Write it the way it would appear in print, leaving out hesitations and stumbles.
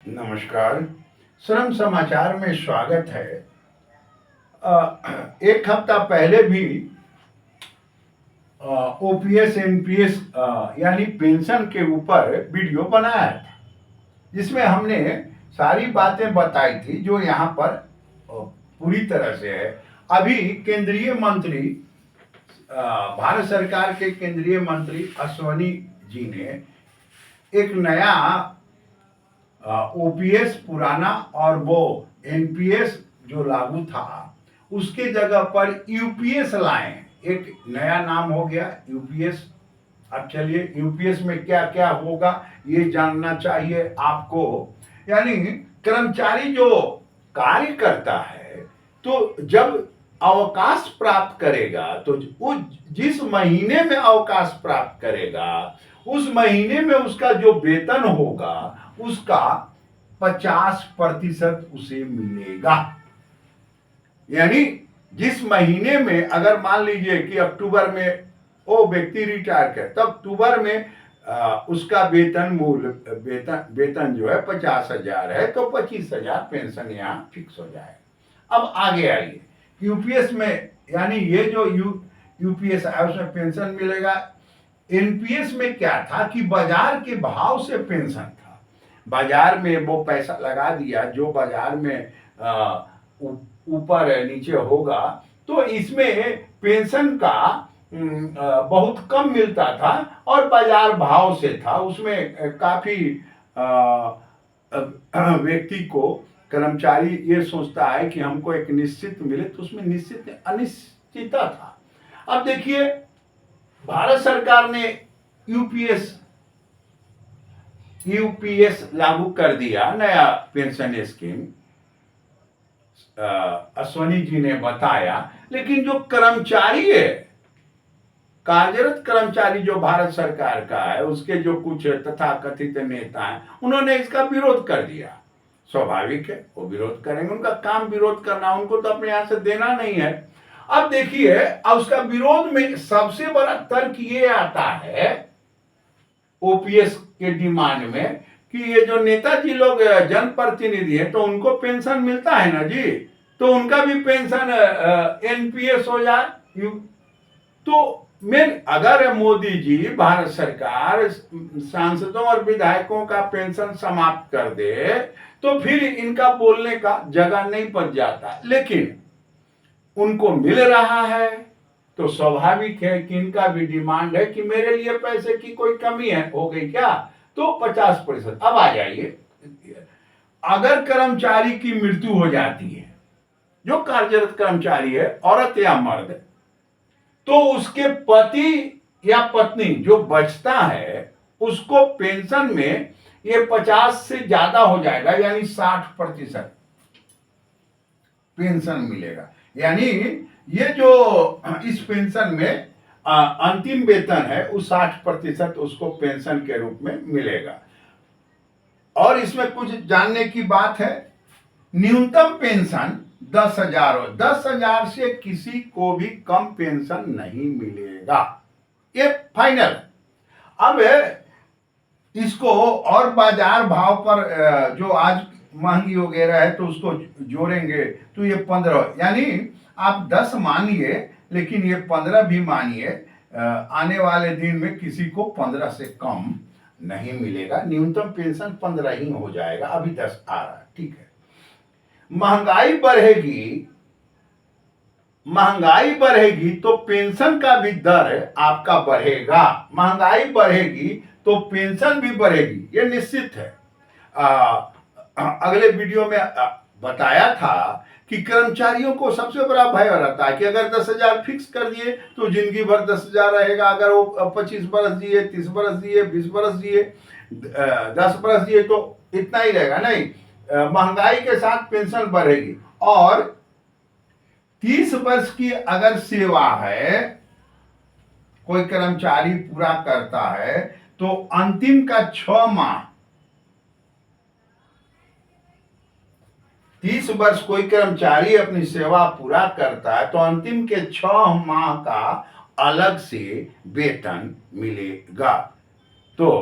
नमस्कार। श्रम समाचार में स्वागत है। एक हफ्ता पहले भी ओपीएस एनपीएस यानी पेंशन के ऊपर वीडियो बनाया था, जिसमें हमने सारी बातें बताई थी जो यहाँ पर पूरी तरह से है। अभी केंद्रीय मंत्री, भारत सरकार के केंद्रीय मंत्री अश्वनी जी ने एक नया ओपीएस पुराना और वो एनपीएस जो लागू था उसके जगह पर यूपीएस लाए। एक नया नाम हो गया यूपीएस। अब चलिए यूपीएस में क्या क्या होगा ये जानना चाहिए आपको। यानी कर्मचारी जो कार्य करता है तो जब अवकाश प्राप्त करेगा तो जिस महीने में अवकाश प्राप्त करेगा उस महीने में उसका जो वेतन होगा उसका 50% उसे मिलेगा। यानी जिस महीने में, अगर मान लीजिए कि अक्टूबर में वो व्यक्ति रिटायर करे तो अक्टूबर में उसका वेतन जो है 50,000 है तो 25,000 पेंशन यहाँ फिक्स हो जाएगा। अब आगे आइए यूपीएस में, यानी ये जो यूपीएस है उसमें पेंशन मिलेगा। एनपीएस में क्या था कि बाजार के भाव से पेंशन था। बाजार में वो पैसा लगा दिया जो बाजार में ऊपर नीचे होगा तो इसमें पेंशन का बहुत कम मिलता था और बाजार भाव से था। उसमें काफी व्यक्ति को, कर्मचारी ये सोचता है कि हमको एक निश्चित मिले तो उसमें निश्चित अनिश्चितता था। अब देखिए भारत सरकार ने यूपीएस लागू कर दिया, नया पेंशन स्कीम, अश्वनी जी ने बताया। लेकिन जो कर्मचारी है, कार्यरत कर्मचारी जो भारत सरकार का है, उसके जो कुछ तथाकथित नेता हैं उन्होंने इसका विरोध कर दिया। स्वाभाविक है, वो विरोध करेंगे, उनका काम विरोध करना, उनको तो अपने यहां से देना नहीं है। अब देखिए अब उसका विरोध में सबसे बड़ा तर्क ये आता है ओपीएस के डिमांड में कि ये जो नेताजी लोग जनप्रतिनिधि है तो उनको पेंशन मिलता है ना जी, तो उनका भी पेंशन एनपीएस हो जाए। तो अगर मोदी जी, भारत सरकार सांसदों और विधायकों का पेंशन समाप्त कर दे तो फिर इनका बोलने का जगह नहीं बच जाता। लेकिन उनको मिल रहा है तो स्वाभाविक है कि इनका भी डिमांड है कि मेरे लिए पैसे की कोई कमी है, हो गई क्या, तो 50%। अब आ जाइए, अगर कर्मचारी की मृत्यु हो जाती है, जो कार्यरत कर्मचारी है औरत या मर्द, तो उसके पति या पत्नी जो बचता है उसको पेंशन में ये 50 से ज्यादा हो जाएगा, यानी 60% पेंशन मिलेगा। यानी ये जो इस पेंशन में अंतिम वेतन है उस 60% उसको पेंशन के रूप में मिलेगा। और इसमें कुछ जानने की बात है, न्यूनतम पेंशन 10,000 हो, 10,000 से किसी को भी कम पेंशन नहीं मिलेगा, ये फाइनल। अब इसको और बाजार भाव पर जो आज महंगी वगैरह है तो उसको जोड़ेंगे तो ये 15, यानी आप 10 मानिए लेकिन ये 15 भी मानिए, आने वाले दिन में किसी को 15 से कम नहीं मिलेगा। न्यूनतम पेंशन 15 ही हो जाएगा, अभी 10 आ रहा है, ठीक है। महंगाई बढ़ेगी तो पेंशन का भी दर आपका बढ़ेगा। महंगाई बढ़ेगी तो पेंशन भी बढ़ेगी, ये निश्चित है। अगले वीडियो में बताया था कि कर्मचारियों को सबसे बड़ा भय रहता है कि अगर 10,000 फिक्स कर दिए तो जिंदगी भर 10,000 रहेगा। अगर वो 25 बरस दिए, 30 बरस दिए, 20 बरस दिए, 10 बरस दिए तो इतना ही रहेगा। नहीं, महंगाई के साथ पेंशन बढ़ेगी। और 30 वर्ष की अगर सेवा है, कोई कर्मचारी पूरा करता है तो अंतिम का 6 माह, 30 वर्ष कोई कर्मचारी अपनी सेवा पूरा करता है तो अंतिम के 6 माह का अलग से वेतन मिलेगा। तो